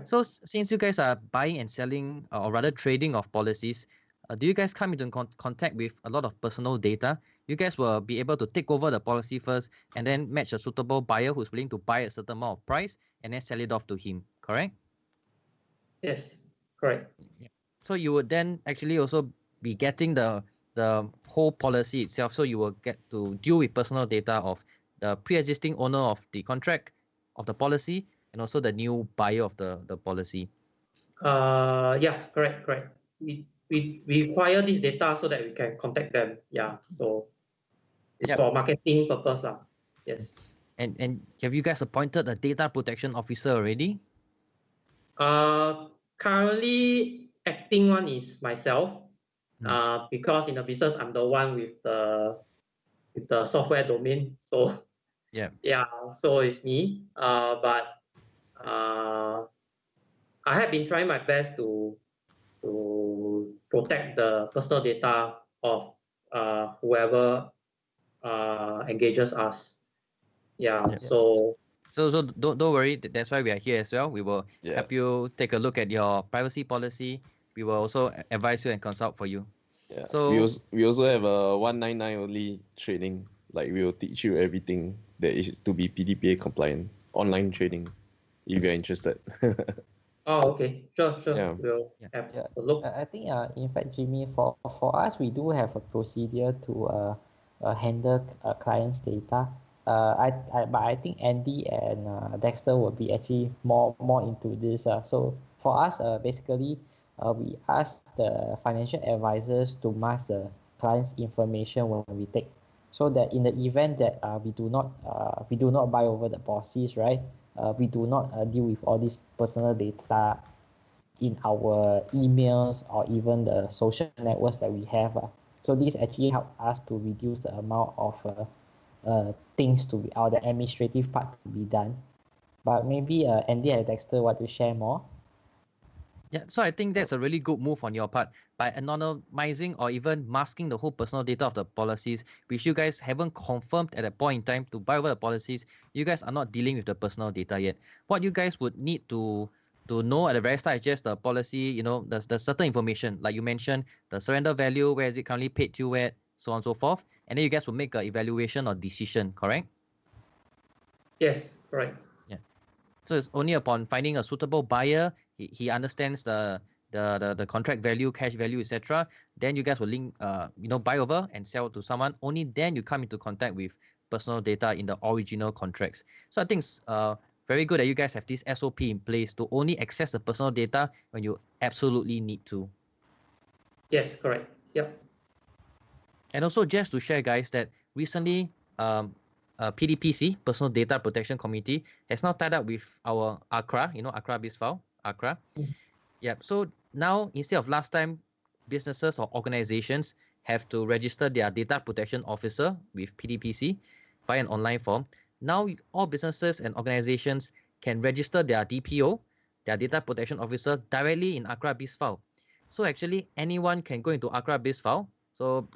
So since you guys are buying and selling, or rather trading of policies, do you guys come into contact with a lot of personal data? You guys will be able to take over the policy first and then match a suitable buyer who's willing to buy a certain amount of price and then sell it off to him, correct? Yes, correct. Yeah. So you would then actually also be getting the whole policy itself. So you will get to deal with personal data of the pre-existing owner of the contract, of the policy, and also the new buyer of the policy. Yeah, correct. We require this data so that we can contact them. Yeah, so it's for marketing purpose lah. Yes. And have you guys appointed a data protection officer already? Currently acting one is myself. Because in the business I'm the one with the software domain. So yeah, so it's me. But I have been trying my best to protect the personal data of whoever engages us. Yeah. So don't worry. That's why we are here as well. We will help you take a look at your privacy policy. We will also advise you and consult for you. Yeah. So we also have a 199 only training. Like we will teach you everything that is to be PDPA compliant. Online training, if you're interested. Oh, okay. Sure. Yeah. We'll have a look. I think, in fact, Jimmy, for us, we do have a procedure to handle clients' data. But I think Andy and Dexter will be actually more into this. So for us, basically, we ask the financial advisors to mask the client's information when we take, so that in the event that we do not buy over the policies, right? We do not deal with all this personal data in our emails or even the social networks that we have. So this actually help us to reduce the amount of things to be, or the administrative part to be done. But maybe Andy and Dexter want to share more. Yeah, so I think that's a really good move on your part by anonymizing or even masking the whole personal data of the policies, which you guys haven't confirmed at that point in time to buy over the policies. You guys are not dealing with the personal data yet. What you guys would need to know at the very start is just the policy, the certain information, like you mentioned, the surrender value, where is it currently paid to at, so on and so forth. And then you guys will make an evaluation or decision, correct? Yes, correct. Yeah. So it's only upon finding a suitable buyer, he understands the contract value, cash value, etc. Then you guys will link, buy over and sell to someone. Only then you come into contact with personal data in the original contracts. So I think it's very good that you guys have this SOP in place to only access the personal data when you absolutely need to. Yes, correct. Yep. And also just to share, guys, that recently PDPC, Personal Data Protection Committee, has now tied up with our ACRA, ACRA BizFile, ACRA. Yeah. So now, instead of last time, businesses or organizations have to register their data protection officer with PDPC via an online form. Now, all businesses and organizations can register their DPO, their data protection officer, directly in ACRA BizFile. So actually, anyone can go into ACRA BizFile. So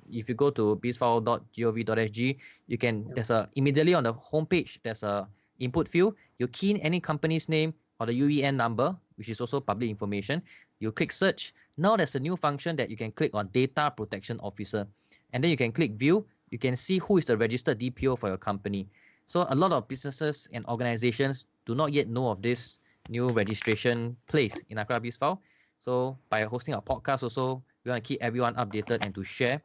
if you go to bizfile.gov.sg, you can, immediately on the homepage, there's a input field. You key in any company's name or the UEN number, which is also public information. You click search. Now there's a new function that you can click on data protection officer. And then you can click view. You can see who is the registered DPO for your company. So a lot of businesses and organizations do not yet know of this new registration place in ACRA BizFile. So by hosting a podcast also, we want to keep everyone updated and to share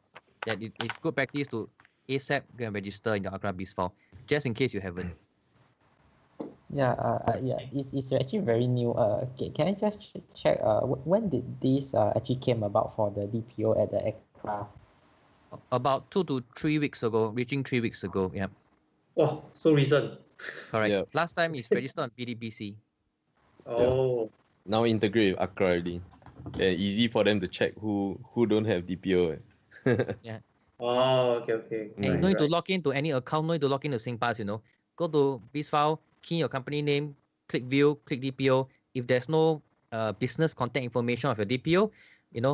that it's good practice to ASAP go and register in the ACRA BizFile, just in case you haven't. Yeah, it's actually very new. Can I just check when did this actually came about for the DPO at the ACRA? About 2 to 3 weeks ago, reaching 3 weeks ago. Yeah. Oh, so recent. Correct. Yep. Last time it's registered on PDPC. Oh. Yeah. Now integrate with ACRA already. Easy for them to check who don't have DPO. Yeah. Oh, okay. And you no need to log into any account, no need to log into SingPass, Go to BizFile, key in your company name, click view, click DPO. If there's no business contact information of your DPO,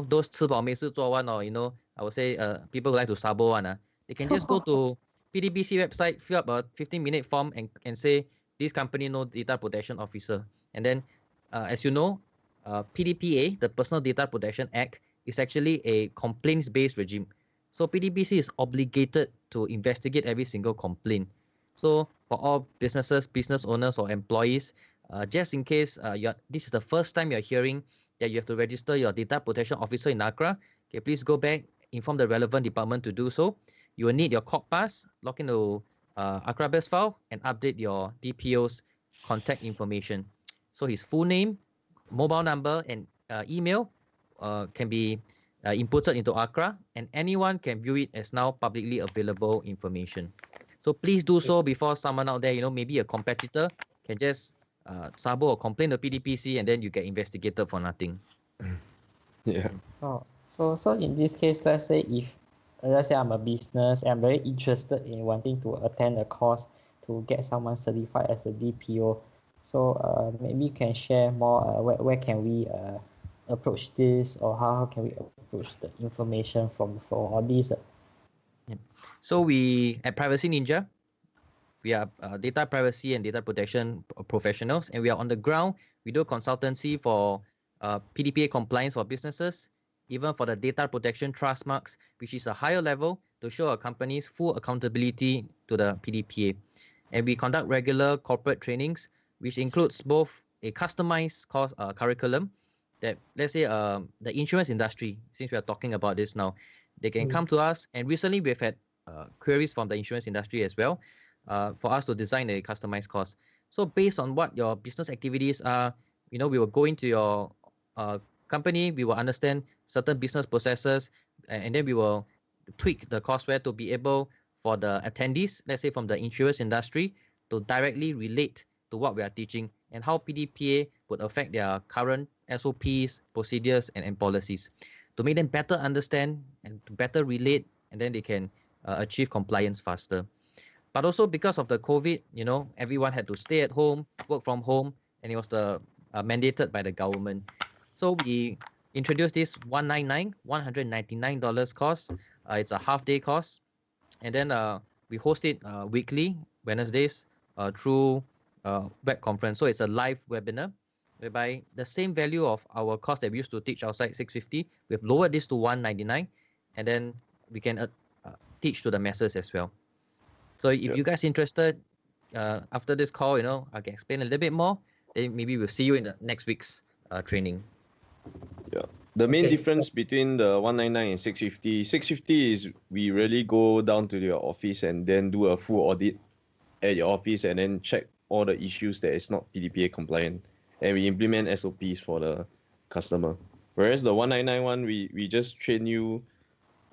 those 吃饱没事做 or I would say people who like to sabo one, they can just go to PDPC website, fill up a 15-minute form and say this company no data protection officer. And then as you know, PDPA, the Personal Data Protection Act, is actually a complaints-based regime. So PDPC is obligated to investigate every single complaint. So for all businesses, business owners, or employees, just in case this is the first time you're hearing that you have to register your data protection officer in Accra, okay, please go back, inform the relevant department to do so. You will need your corp pass, log into Accra Best File, and update your DPO's contact information. So his full name, mobile number, and email can be inputted into Accra, and anyone can view it as now publicly available information. So please do so before someone out there, maybe a competitor, can just sabo or complain to PDPC, and then you get investigated for nothing. Yeah. Oh, so in this case, let's say I'm a business and I'm very interested in wanting to attend a course to get someone certified as a DPO. So maybe you can share more. Where can we approach this, or how can we approach the information for all these? Yeah. So we at Privacy Ninja, we are data privacy and data protection professionals, and we are on the ground. We do consultancy for PDPA compliance for businesses, even for the data protection trust marks, which is a higher level to show a company's full accountability to the PDPA. And we conduct regular corporate trainings, which includes both a customized course curriculum that, let's say, the insurance industry, since we are talking about this now, they can come to us. And recently we've had queries from the insurance industry as well for us to design a customized course. So based on what your business activities are, we will go into your company, we will understand certain business processes, and then we will tweak the courseware to be able for the attendees, let's say from the insurance industry, to directly relate to what we are teaching and how PDPA would affect their current SOPs, procedures, and policies to make them better understand and to better relate, and then they can achieve compliance faster. But also because of the COVID, everyone had to stay at home, work from home, and it was mandated by the government. So we introduced this $199 course. It's a half-day course, and then we host it weekly, Wednesdays, through web conference. So it's a live webinar, whereby the same value of our course that we used to teach outside $650, we've lowered this to $199, and then we can teach to the masses as well. So if you guys interested, after this call, I can explain a little bit more. Then maybe we'll see you in the next week's training. Yeah. The main difference between the 199 and 650, 650 is we really go down to your office and then do a full audit at your office and then check all the issues that is not PDPA compliant, and we implement SOPs for the customer. Whereas the 199 one, we just train you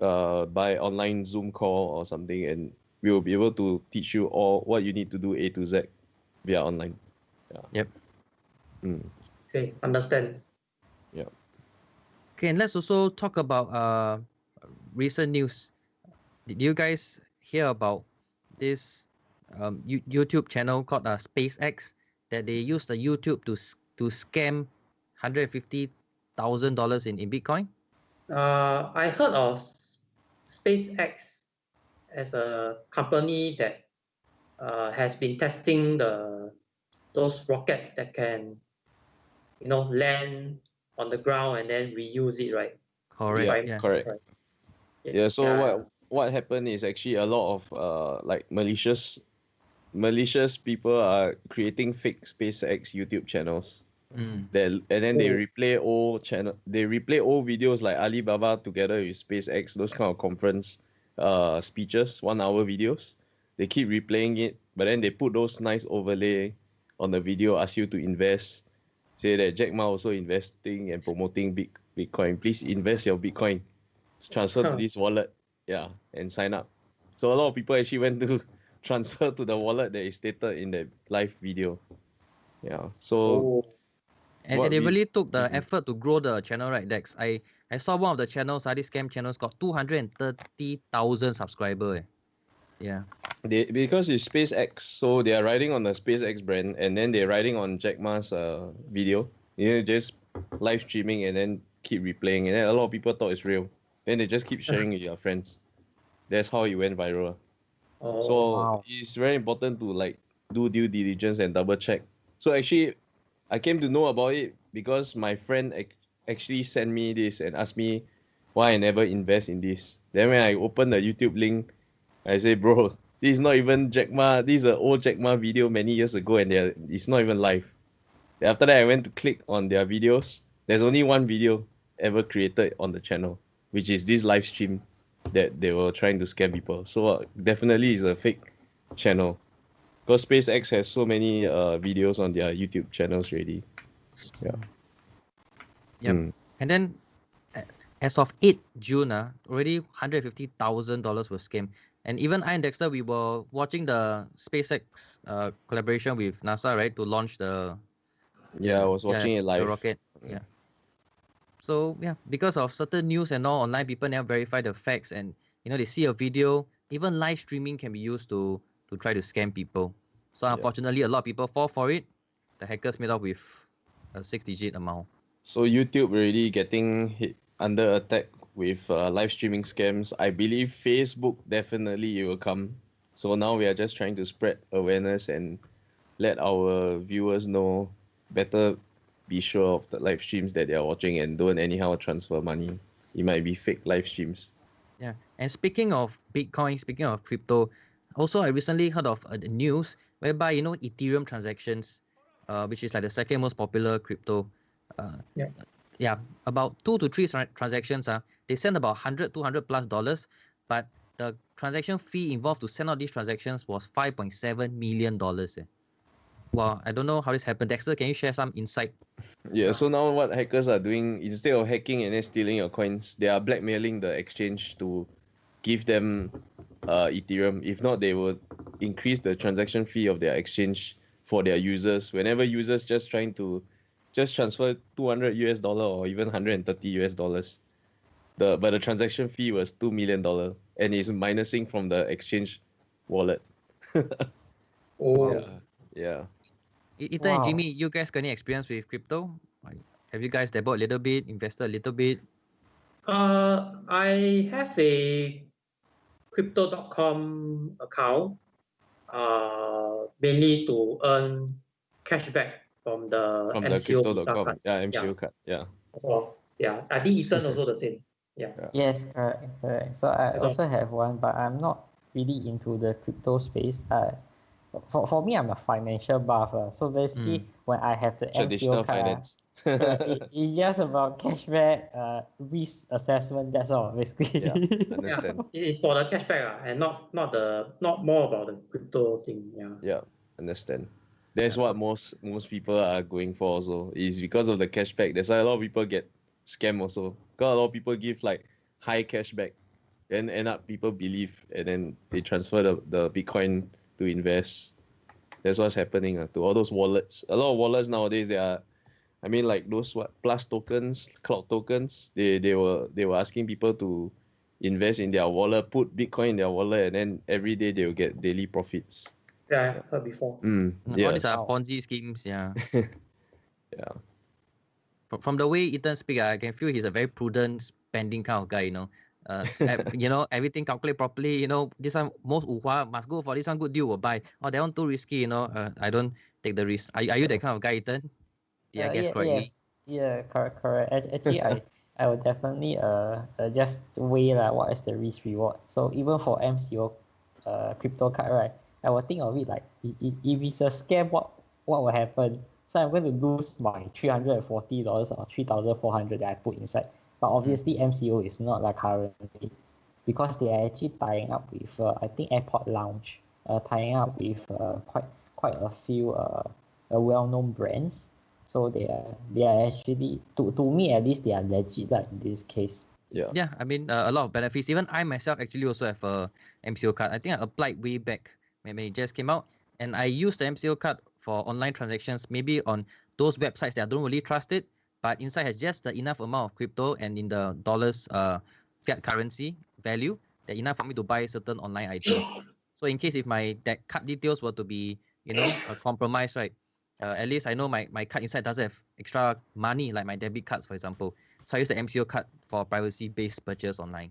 by online Zoom call or something, and we will be able to teach you all what you need to do A to Z via online. Yeah. Yep. Okay, understand. Yeah. Okay, and let's also talk about recent news. Did you guys hear about this YouTube channel called SpaceX, that they used the YouTube to scam $150,000 in Bitcoin? I heard of SpaceX as a company that has been testing those rockets that can, land on the ground and then reuse it, right? Correct. Yeah, correct. Right. Yeah. So what happened is actually a lot of like malicious people are creating fake SpaceX YouTube channels. And then they replay old videos like Alibaba together with SpaceX, those kind of conference speeches, 1 hour videos. They keep replaying it, but then they put those nice overlay on the video, ask you to invest, say that Jack Ma also investing and promoting Bitcoin. Please invest your Bitcoin, transfer to this wallet, and sign up. So a lot of people actually went to transfer to the wallet that is stated in the live video. Yeah. So and they really took the effort to grow the channel, right, Dex? I saw one of the channels, these scam channels, got 230,000 subscribers. Yeah. Because it's SpaceX, so they are riding on the SpaceX brand, and then they're riding on Jack Ma's video. Just live streaming and then keep replaying, and then a lot of people thought it's real. Then they just keep sharing with your friends. That's how it went viral. So it's very important to like do due diligence and double check. So actually, I came to know about it because my friend actually sent me this and asked me why I never invest in this. Then when I opened the YouTube link, I say, bro, this is not even Jack Ma. This is an old Jack Ma video many years ago, and it's not even live. Then after that, I went to click on their videos. There's only one video ever created on the channel, which is this live stream that they were trying to scam people. So definitely is a fake channel. Because SpaceX has so many videos on their YouTube channels already. Yeah. Yep. And then as of 8 June, already $150,000 was scammed. And even I and Dexter, we were watching the SpaceX collaboration with NASA, right, to launch the I was watching it live. The rocket. Yeah. So yeah, because of certain news and all online, people now verify the facts, and they see a video. Even live streaming can be used to try to scam people. So unfortunately, a lot of people fall for it. The hackers made off with a 6-digit amount. So YouTube already getting hit under attack with live streaming scams. I believe Facebook definitely will come. So now we are just trying to spread awareness and let our viewers know better. Be sure of the live streams that they are watching and don't anyhow transfer money. It might be fake live streams. Yeah, and speaking of Bitcoin, speaking of crypto, also I recently heard of the news whereby Ethereum transactions, which is like the second most popular crypto. About 2 to 3 transactions. They send about $100-200+ but the transaction fee involved to send out these transactions was $5.7 million. Wow, I don't know how this happened. Dexter, can you share some insight? Yeah, so now what hackers are doing, instead of hacking and then stealing your coins, they are blackmailing the exchange to give them Ethereum. If not, they will increase the transaction fee of their exchange for their users. Whenever users just trying to transfer $200 or even $130, but the transaction fee was $2 million and is minusing from the exchange wallet. Yeah. Ethan and Jimmy, you guys got any experience with crypto? Have you guys dabbled a little bit, invested a little bit? I have a crypto.com account, mainly to earn cashback from the MCO Visa card. Yeah, MCO card. Yeah. So I think Ethan also the same. Yeah. Yes, correct. So I also have one, but I'm not really into the crypto space. For me, I'm a financial buff. So basically, when I have the MCO card, it's just about cashback, risk assessment. That's all, basically. Yeah, understand. It is for the cashback, and not more about the crypto thing. Yeah, understand. That's what most people are going for. Also, is because of the cashback. That's why a lot of people get scammed. Also, because a lot of people give like high cashback, then end up people believe, and then they transfer the Bitcoin to invest. That's what's happening to all those wallets. A lot of wallets nowadays, they are, I mean, like those plus tokens, cloud tokens. They were asking people to invest in their wallet, put Bitcoin in their wallet, and then every day they will get daily profits. Yeah, I've heard before. All these are Ponzi schemes. Yeah. Yeah. From the way Ethan speaks, I can feel he's a very prudent spending kind of guy. Everything calculate properly. This one most must go for this one good deal will buy. Oh, that one too risky. I don't take the risk. Are you that kind of guy, Ethan? Did I guess correctly? Yes. Yeah, correct. Actually, I would definitely just weigh what is the risk reward. So even for MCO crypto card, right, I will think of it like if it's a scam, what will happen? So I'm going to lose my $340 or 3,400 that I put inside. But obviously MCO is not like currently, because they are actually tying up with I think Airport Lounge, tying up with quite a few well-known brands. So they are actually, to me at least, they are legit in this case. Yeah, I mean a lot of benefits. Even I myself actually also have a MCO card. I think I applied way back when it just came out, and I used the MCO card for online transactions, maybe on those websites that I don't really trust it, but inside has just the enough amount of crypto and in the dollars fiat currency value that enough for me to buy certain online items. So in case if that card details were to be compromised, right, at least I know my card inside doesn't have extra money like my debit cards, for example. So I use the MCO card for privacy-based purchase online.